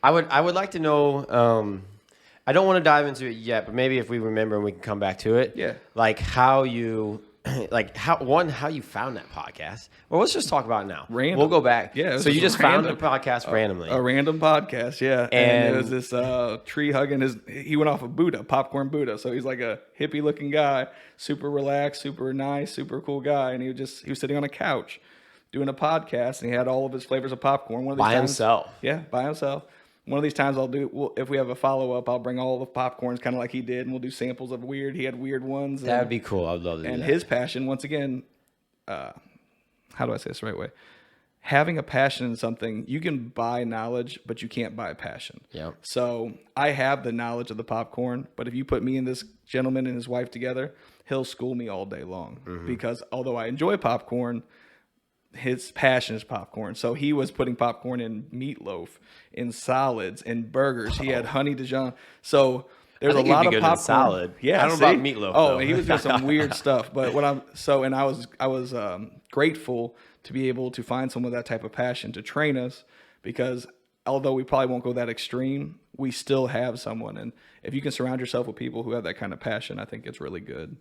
I would like to know. I don't want to dive into it yet, but maybe if we remember and we can come back to it. Yeah. Like how you, how you found that podcast. Well, let's just talk about it now. Random. We'll go back. Yeah. So you just found a podcast randomly. A random podcast, yeah. And it was this tree hugging. He went off of Buddha, popcorn Buddha. So he's like a hippie looking guy, super relaxed, super nice, super cool guy. And he was sitting on a couch doing a podcast, and he had all of his flavors of popcorn. One of these By times, himself. Yeah, by himself. One of these times if we have a follow-up, I'll bring all the popcorns kind of like he did, and we'll do samples of he had weird ones. That would be cool. I'd love to do that. And his passion, once again, how do I say this the right way? Having a passion in something, you can buy knowledge, but you can't buy passion. Yeah. So I have the knowledge of the popcorn, but if you put me and this gentleman and his wife together, he'll school me all day long. Because although I enjoy popcorn, his passion is popcorn. So he was putting popcorn in meatloaf, in salads, in burgers. He had honey Dijon. So there's a lot of popcorn. Salad. Yeah, I don't know about meatloaf. Oh, though. he was doing some weird stuff. But I was grateful to be able to find someone with that type of passion to train us, because although we probably won't go that extreme, we still have someone. And if you can surround yourself with people who have that kind of passion, I think it's really good.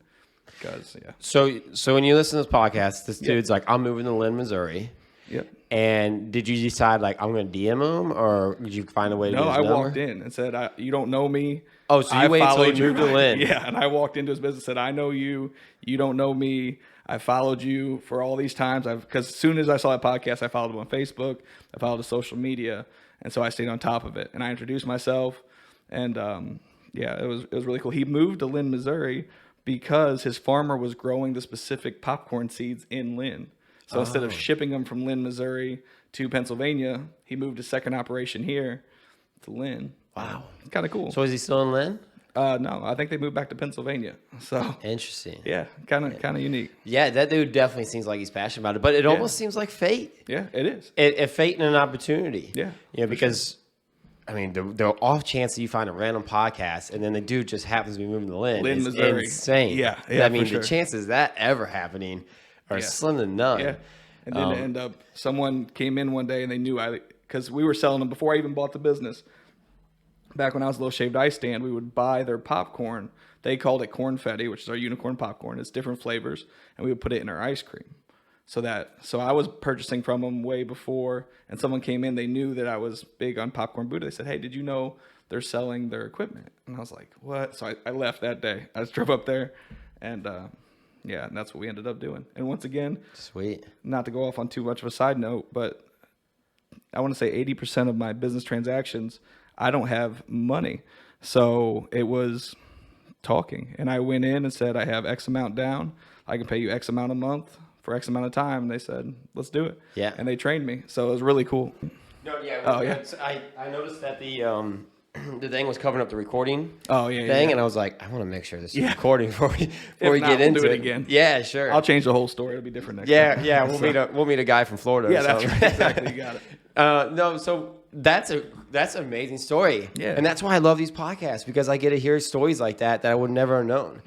Because So when you listen to this podcast, this dude's like, I'm moving to Lynn, Missouri. Yep. And did you decide like I'm going to DM him, or did you find a way to? No, get his I number? walked in and said, "You don't know me." Oh, so you waited until you moved to Lynn? Yeah, and I walked into his business and said, "I know you. You don't know me. I followed you for all these times. Because as soon as I saw that podcast, I followed him on Facebook. I followed his social media, and so I stayed on top of it. And I introduced myself, and it was really cool. He moved to Lynn, Missouri, because his farmer was growing the specific popcorn seeds in Lynn. So instead of shipping them from Lynn, Missouri to Pennsylvania, he moved his second operation here to Lynn. Wow. It's kind of cool. So is he still in Lynn? No, I think they moved back to Pennsylvania. So Interesting. yeah, kind of unique. Yeah, that dude definitely seems like he's passionate about it, but it almost seems like fate. Yeah, it is. A fate and an opportunity. Yeah, because I mean, the off chance that you find a random podcast and then the dude just happens to be moving to Lynn is Missouri. insane. Yeah, I mean, for sure. the chances of that ever happening are slim to none. Yeah, and then it ended up someone came in one day and they knew because we were selling them before I even bought the business. Back when I was a little shaved ice stand, we would buy their popcorn. They called it cornfetti, which is our unicorn popcorn. It's different flavors, and we would put it in our ice cream. So I was purchasing from them way before, and someone came in. They knew that I was big on popcorn Buddha. They said, "Hey, did you know they're selling their equipment?" And I was like, "What?" So I left that day. I just drove up there, and and that's what we ended up doing. And once again, Sweet. not to go off on too much of a side note, but I want to say 80% of my business transactions, I don't have money. So it was talking. And I went in and said, I have X amount down. I can pay you X amount a month for X amount of time. And they said, let's do it. Yeah. And they trained me. So it was really cool. No, yeah. Oh, yeah. I noticed that the thing was covering up the recording thing. and I was like, I want to make sure this is recording before we get into we'll do it it again. Yeah, sure. I'll change the whole story. It'll be different next time. Yeah, we'll meet a guy from Florida. Yeah, or that's something. right. Exactly. You got it. No, so that's an amazing story. Yeah. And that's why I love these podcasts, because I get to hear stories like that I would never have known.